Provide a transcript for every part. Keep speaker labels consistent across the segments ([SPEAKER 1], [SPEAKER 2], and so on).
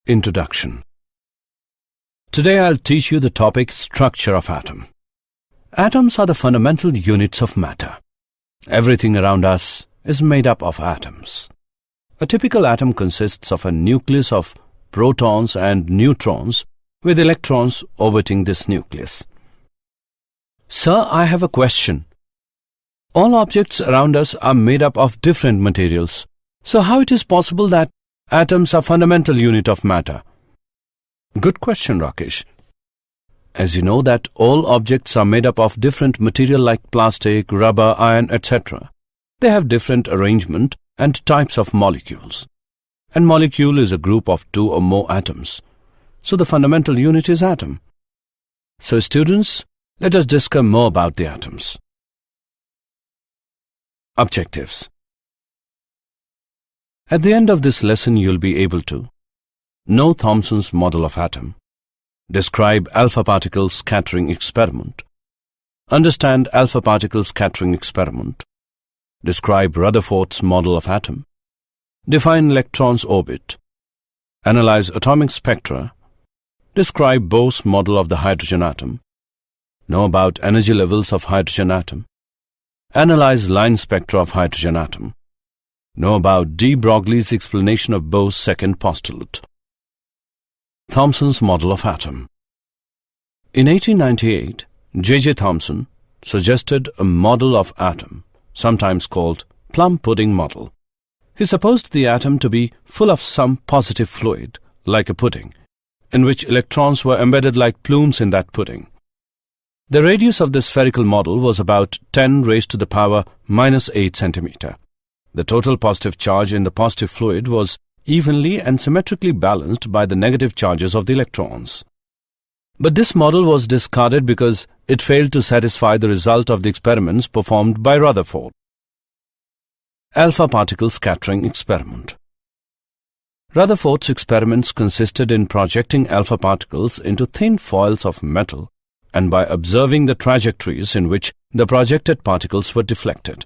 [SPEAKER 1] Introduction. Today I'll teach you the topic structure of atom. Atoms are the fundamental units of matter. Everything around us is made up of atoms. A typical atom consists of a nucleus of protons and neutrons with electrons orbiting this nucleus. Sir, I have a question. All objects around us are made up of different materials. So how it is possible that atoms are fundamental unit of matter? Good question, Rakesh. As you know that all objects are made up of different material like plastic, rubber, iron, etc. They have different arrangement and types of molecules. And molecule is a group of two or more atoms. So the fundamental unit is atom. So students, let us discuss more about the atoms. Objectives. At the end of this lesson, you'll be able to know Thomson's model of atom, describe alpha particle scattering experiment, understand alpha particle scattering experiment, describe Rutherford's model of atom, define electron's orbit, analyze atomic spectra, describe Bohr's model of the hydrogen atom, know about energy levels of hydrogen atom, analyze line spectra of hydrogen atom, know about de Broglie's explanation of Bohr's second postulate. Thomson's model of atom. In 1898, J.J. Thomson suggested a model of atom, sometimes called plum pudding model. He supposed the atom to be full of some positive fluid, like a pudding, in which electrons were embedded like plumes in that pudding. The radius of this spherical model was about 10 raised to the power minus 8 centimeter. The total positive charge in the positive fluid was evenly and symmetrically balanced by the negative charges of the electrons. But this model was discarded because it failed to satisfy the result of the experiments performed by Rutherford. Alpha particle scattering experiment. Rutherford's experiments consisted in projecting alpha particles into thin foils of metal and by observing the trajectories in which the projected particles were deflected.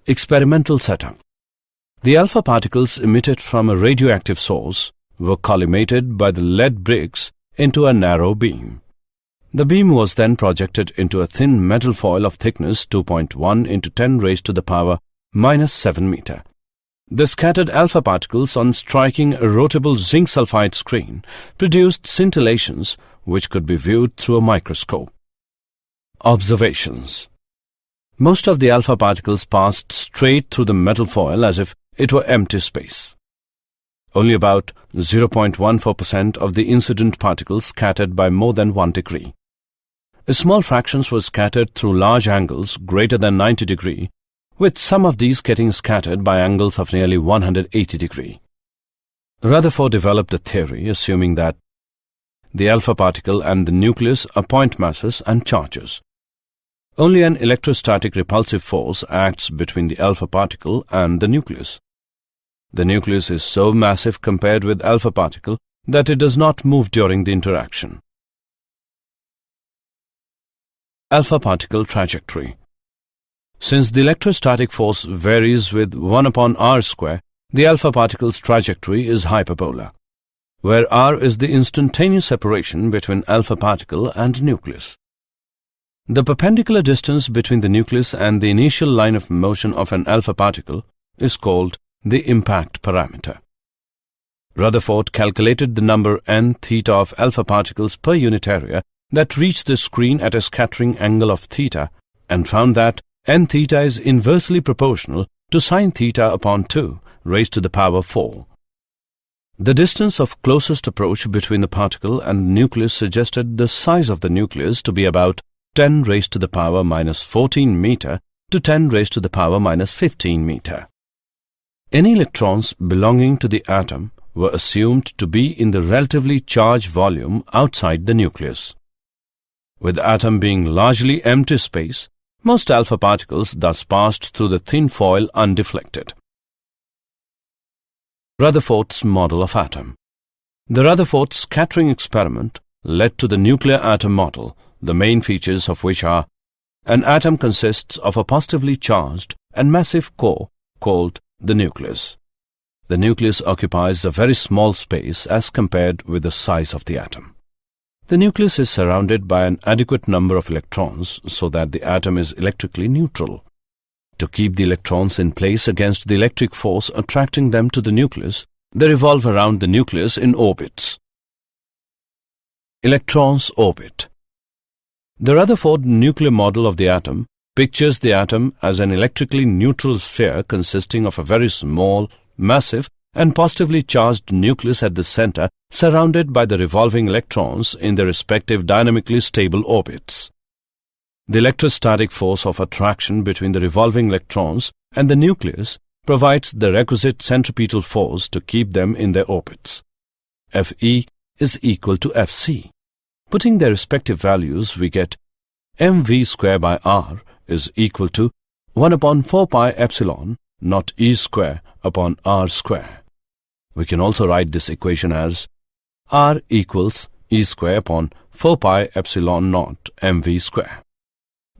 [SPEAKER 1] Experimental setup. The alpha particles emitted from a radioactive source were collimated by the lead bricks into a narrow beam. The beam was then projected into a thin metal foil of thickness 2.1 into 10 raised to the power minus 7 meter. The scattered alpha particles on striking a rotable zinc sulfide screen produced scintillations which could be viewed through a microscope. Observations. Most of the alpha particles passed straight through the metal foil as if it were empty space. Only about 0.14% of the incident particles scattered by more than 1 degree. A small fractions were scattered through large angles greater than 90 degree, with some of these getting scattered by angles of nearly 180 degree. Rutherford developed a theory assuming that the alpha particle and the nucleus are point masses and charges. Only an electrostatic repulsive force acts between the alpha particle and the nucleus. The nucleus is so massive compared with alpha particle that it does not move during the interaction. Alpha particle trajectory. Since the electrostatic force varies with 1 upon r square, the alpha particle's trajectory is hyperbola, where r is the instantaneous separation between alpha particle and nucleus. The perpendicular distance between the nucleus and the initial line of motion of an alpha particle is called the impact parameter. Rutherford calculated the number n theta of alpha particles per unit area that reach the screen at a scattering angle of theta and found that n theta is inversely proportional to sin theta upon 2 raised to the power 4. The distance of closest approach between the particle and the nucleus suggested the size of the nucleus to be about 10 raised to the power minus 14 meter to 10 raised to the power minus 15 meter. Any electrons belonging to the atom were assumed to be in the relatively charged volume outside the nucleus. With the atom being largely empty space, most alpha particles thus passed through the thin foil undeflected. Rutherford's model of atom. The Rutherford scattering experiment led to the nuclear atom model, the main features of which are an atom consists of a positively charged and massive core called the nucleus. The nucleus occupies a very small space as compared with the size of the atom. The nucleus is surrounded by an adequate number of electrons so that the atom is electrically neutral. To keep the electrons in place against the electric force attracting them to the nucleus, they revolve around the nucleus in orbits. Electrons orbit. The Rutherford nuclear model of the atom pictures the atom as an electrically neutral sphere consisting of a very small, massive, and positively charged nucleus at the center, surrounded by the revolving electrons in their respective dynamically stable orbits. The electrostatic force of attraction between the revolving electrons and the nucleus provides the requisite centripetal force to keep them in their orbits. Fe is equal to Fc. Putting their respective values, we get mv square by r is equal to 1 upon 4 pi epsilon naught E square upon R square. We can also write this equation as R equals E square upon 4 pi epsilon naught mv square.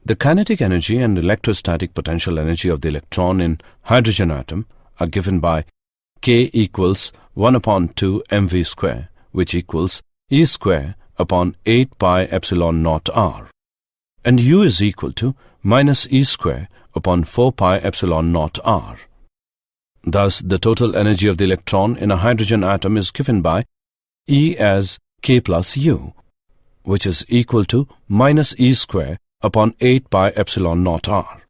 [SPEAKER 1] The kinetic energy and electrostatic potential energy of the electron in hydrogen atom are given by K equals 1 upon 2 mv square, which equals E square upon 8 pi epsilon naught R, and U is equal to minus E square upon 4 pi epsilon naught R. Thus, the total energy of the electron in a hydrogen atom is given by E as K plus U, which is equal to minus E square upon 8 pi epsilon naught R.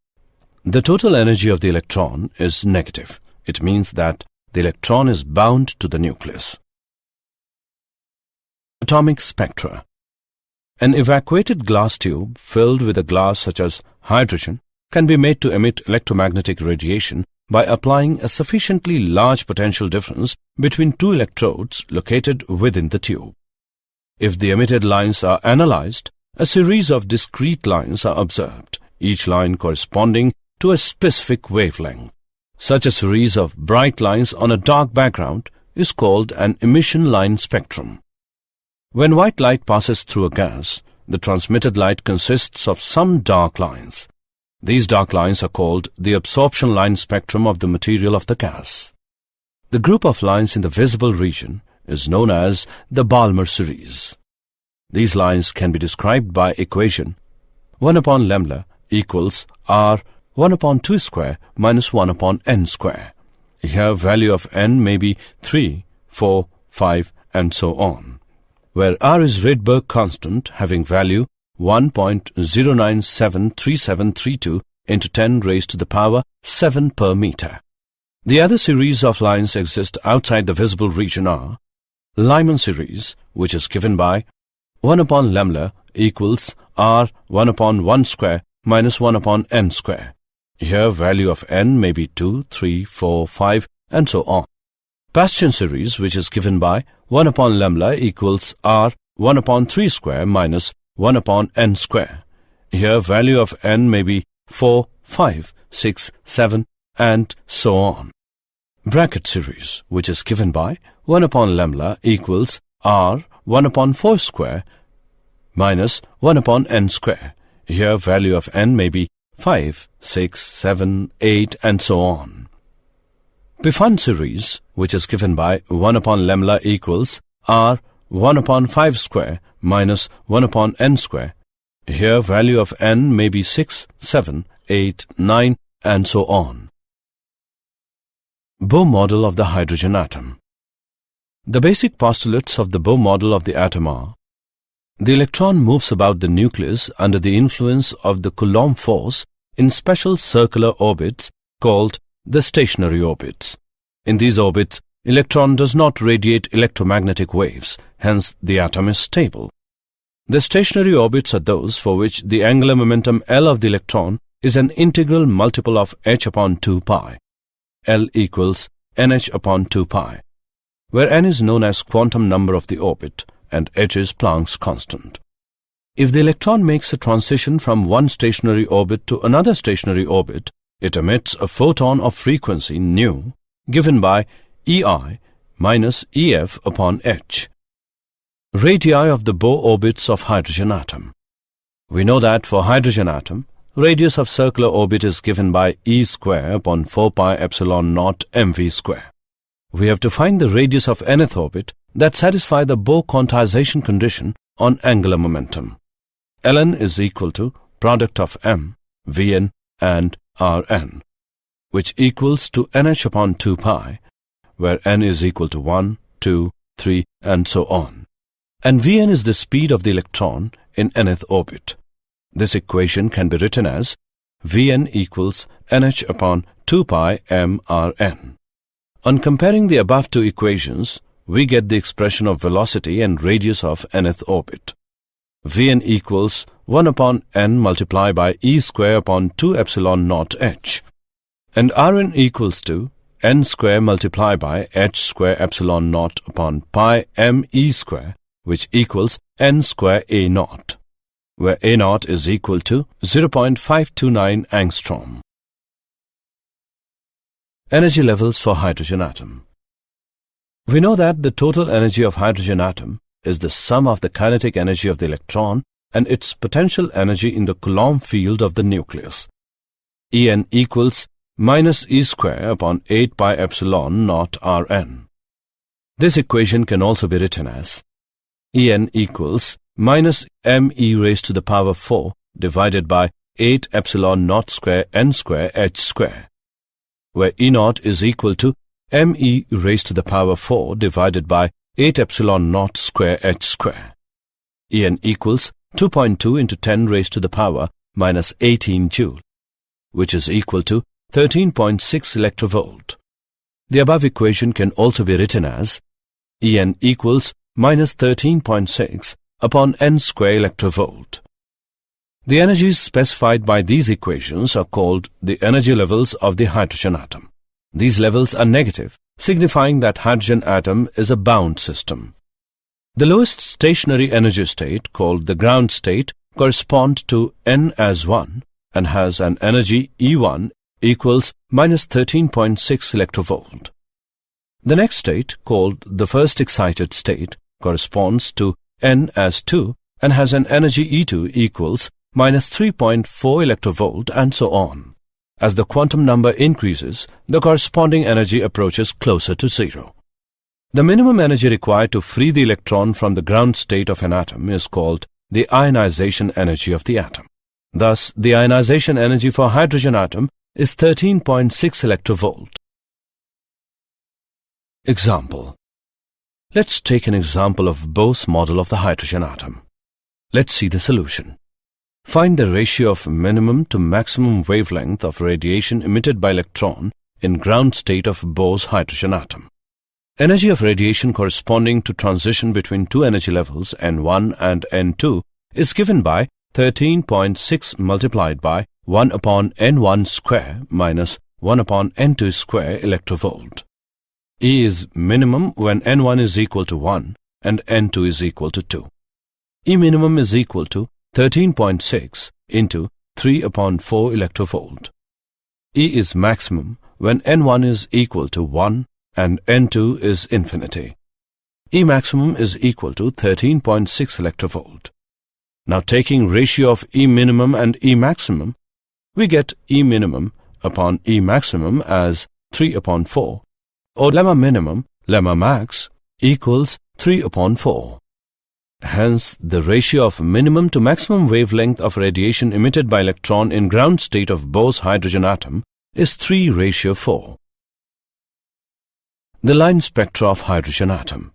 [SPEAKER 1] The total energy of the electron is negative. It means that the electron is bound to the nucleus. Atomic spectra. An evacuated glass tube filled with a glass such as hydrogen can be made to emit electromagnetic radiation by applying a sufficiently large potential difference between two electrodes located within the tube. If the emitted lines are analyzed, a series of discrete lines are observed, each line corresponding to a specific wavelength. Such a series of bright lines on a dark background is called an emission line spectrum. When white light passes through a gas, the transmitted light consists of some dark lines. These dark lines are called the absorption line spectrum of the material of the gas. The group of lines in the visible region is known as the Balmer series. These lines can be described by equation 1 upon lambda equals R 1 upon 2 square minus 1 upon n square. Here value of n may be 3, 4, 5 and so on, where R is Rydberg constant having value 1.0973732 into 10 raised to the power 7 per meter. The other series of lines exist outside the visible region are Lyman series, which is given by 1 upon lambda equals R 1 upon 1 square minus 1 upon n square. Here value of n may be 2, 3, 4, 5 and so on. Bastian series, which is given by 1 upon lambda equals R 1 upon 3 square minus 1 upon n square. Here value of n may be 4, 5, 6, 7 and so on. Bracket series, which is given by 1 upon lambda equals R 1 upon 4 square minus 1 upon n square. Here value of n may be 5, 6, 7, 8 and so on. Pfund series, which is given by 1 upon lambda equals R 1 upon 5 square minus 1 upon n square. Here value of n may be 6, 7, 8, 9 and so on. Bohr model of the hydrogen atom. The basic postulates of the Bohr model of the atom are: the electron moves about the nucleus under the influence of the Coulomb force in special circular orbits called the stationary orbits. In these orbits, electron does not radiate electromagnetic waves, hence the atom is stable. The stationary orbits are those for which the angular momentum L of the electron is an integral multiple of h upon 2 pi. L equals nh upon 2 pi, where n is known as quantum number of the orbit and h is Planck's constant. If the electron makes a transition from one stationary orbit to another stationary orbit, it emits a photon of frequency nu, given by EI minus EF upon h. Radii of the Bohr orbits of hydrogen atom. We know that for hydrogen atom, radius of circular orbit is given by E square upon 4 pi epsilon naught mv square. We have to find the radius of nth orbit that satisfy the Bohr quantization condition on angular momentum. Ln is equal to product of m, Vn and Rn, which equals to nh upon 2 pi, where n is equal to 1, 2, 3 and so on. And Vn is the speed of the electron in nth orbit. This equation can be written as Vn equals nh upon 2 pi mRn. On comparing the above two equations, we get the expression of velocity and radius of nth orbit. Vn equals 1 upon n multiplied by E square upon 2 epsilon naught h, and Rn equals to n square multiplied by h square epsilon naught upon pi m E square, which equals n square A naught, where A naught is equal to 0.529 angstrom. Energy levels for hydrogen atom. We know that the total energy of hydrogen atom is the sum of the kinetic energy of the electron and its potential energy in the Coulomb field of the nucleus. En equals minus E square upon 8 pi epsilon naught Rn. This equation can also be written as En equals minus me raised to the power 4 divided by 8 epsilon naught square n square h square, where E naught is equal to me raised to the power 4 divided by 8 epsilon naught square h square. En equals 2.2 into 10 raised to the power minus 18 joule, which is equal to 13.6 electrovolt. The above equation can also be written as En equals minus 13.6 upon n square electrovolt. The energies specified by these equations are called the energy levels of the hydrogen atom. These levels are negative, signifying that hydrogen atom is a bound system. The lowest stationary energy state, called the ground state, corresponds to n as 1 and has an energy E1 equals minus 13.6 electrovolt. The next state, called the first excited state, corresponds to n as 2 and has an energy E2 equals minus 3.4 electrovolt and so on. As the quantum number increases, the corresponding energy approaches closer to zero. The minimum energy required to free the electron from the ground state of an atom is called the ionization energy of the atom. Thus, the ionization energy for hydrogen atom is 13.6 electrovolt. Example. Let's take an example of Bohr's model of the hydrogen atom. Let's see the solution. Find the ratio of minimum to maximum wavelength of radiation emitted by electron in ground state of Bohr's hydrogen atom. Energy of radiation corresponding to transition between two energy levels N1 and N2 is given by 13.6 multiplied by 1 upon N1 square minus 1 upon N2 square electrovolt. E is minimum when N1 is equal to 1 and N2 is equal to 2. E minimum is equal to 13.6 into 3 upon 4 electrovolt. E is maximum when N1 is equal to 1 and N2 is infinity. E maximum is equal to 13.6 electrovolt. Now taking ratio of E minimum and E maximum, we get E minimum upon E maximum as 3 upon 4, or lemma minimum, lemma max equals 3 upon 4. Hence, the ratio of minimum to maximum wavelength of radiation emitted by electron in ground state of Bohr's hydrogen atom is 3:4. The line spectra of hydrogen atom.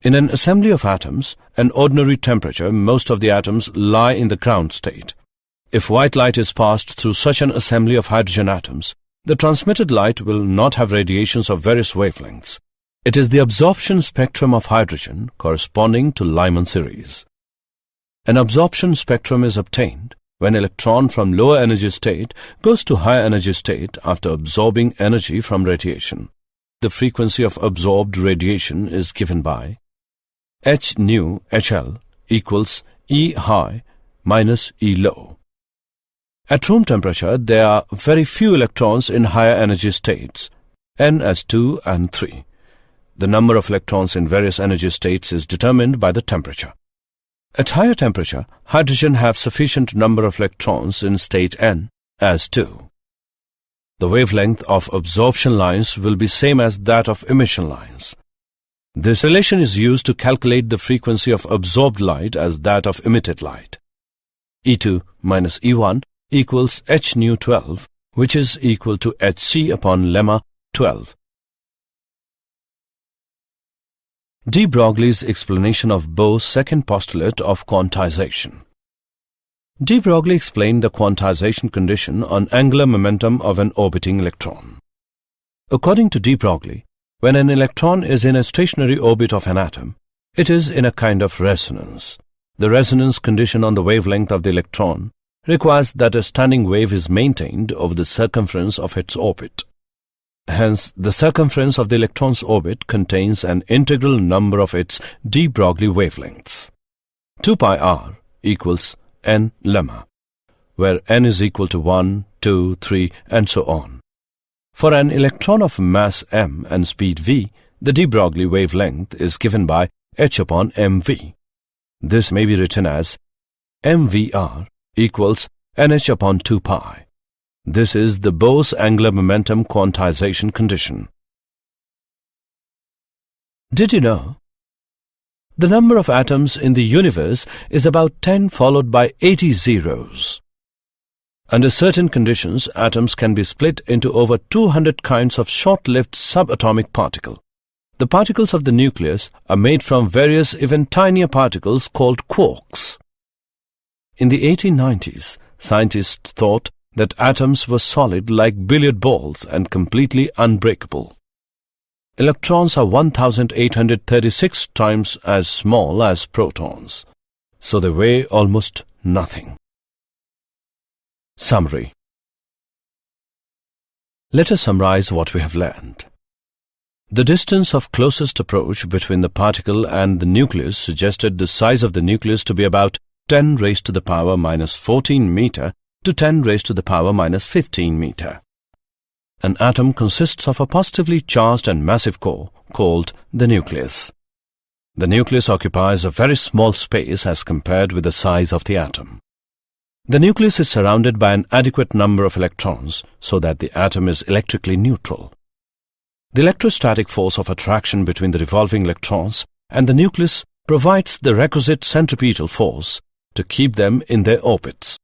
[SPEAKER 1] In an assembly of atoms, an ordinary temperature, most of the atoms lie in the ground state. If white light is passed through such an assembly of hydrogen atoms, the transmitted light will not have radiations of various wavelengths. It is the absorption spectrum of hydrogen corresponding to Lyman series. An absorption spectrum is obtained when electron from lower energy state goes to higher energy state after absorbing energy from radiation. The frequency of absorbed radiation is given by h nu HL equals E high minus E low. At room temperature, there are very few electrons in higher energy states, n as 2 and 3. The number of electrons in various energy states is determined by the temperature. At higher temperature, hydrogen have sufficient number of electrons in state n as 2. The wavelength of absorption lines will be same as that of emission lines. This relation is used to calculate the frequency of absorbed light as that of emitted light. E2 minus E1 equals h nu 12, which is equal to hc upon lemma 12. De Broglie's explanation of Bohr's second postulate of quantization. De Broglie explained the quantization condition on angular momentum of an orbiting electron. According to De Broglie, when an electron is in a stationary orbit of an atom, it is in a kind of resonance. The resonance condition on the wavelength of the electron requires that a standing wave is maintained over the circumference of its orbit. Hence, the circumference of the electron's orbit contains an integral number of its de Broglie wavelengths. 2 pi r equals n lemma, where n is equal to 1, 2, 3, and so on. For an electron of mass m and speed v, the de Broglie wavelength is given by h upon mv. This may be written as mvr equals nh upon 2 pi. This is the Bohr's angular momentum quantization condition. Did you know? The number of atoms in the universe is about 10 followed by 80 zeros. Under certain conditions, atoms can be split into over 200 kinds of short-lived subatomic particles. The particles of the nucleus are made from various even tinier particles called quarks. In the 1890s, scientists thought that atoms were solid like billiard balls and completely unbreakable. Electrons are 1,836 times as small as protons, so they weigh almost nothing. Summary. Let us summarize what we have learned. The distance of closest approach between the particle and the nucleus suggested the size of the nucleus to be about 10 raised to the power minus 14 meter to 10 raised to the power minus 15 meter. An atom consists of a positively charged and massive core called the nucleus. The nucleus occupies a very small space as compared with the size of the atom. The nucleus is surrounded by an adequate number of electrons so that the atom is electrically neutral. The electrostatic force of attraction between the revolving electrons and the nucleus provides the requisite centripetal force to keep them in their orbits.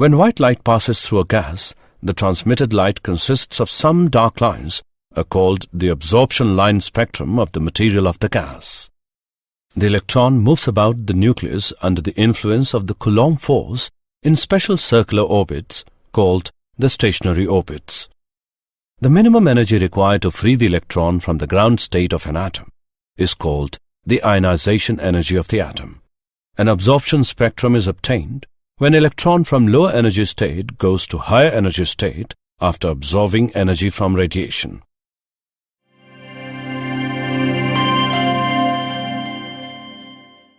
[SPEAKER 1] When white light passes through a gas, the transmitted light consists of some dark lines called the absorption line spectrum of the material of the gas. The electron moves about the nucleus under the influence of the Coulomb force in special circular orbits called the stationary orbits. The minimum energy required to free the electron from the ground state of an atom is called the ionization energy of the atom. An absorption spectrum is obtained when electron from lower energy state goes to higher energy state after absorbing energy from radiation.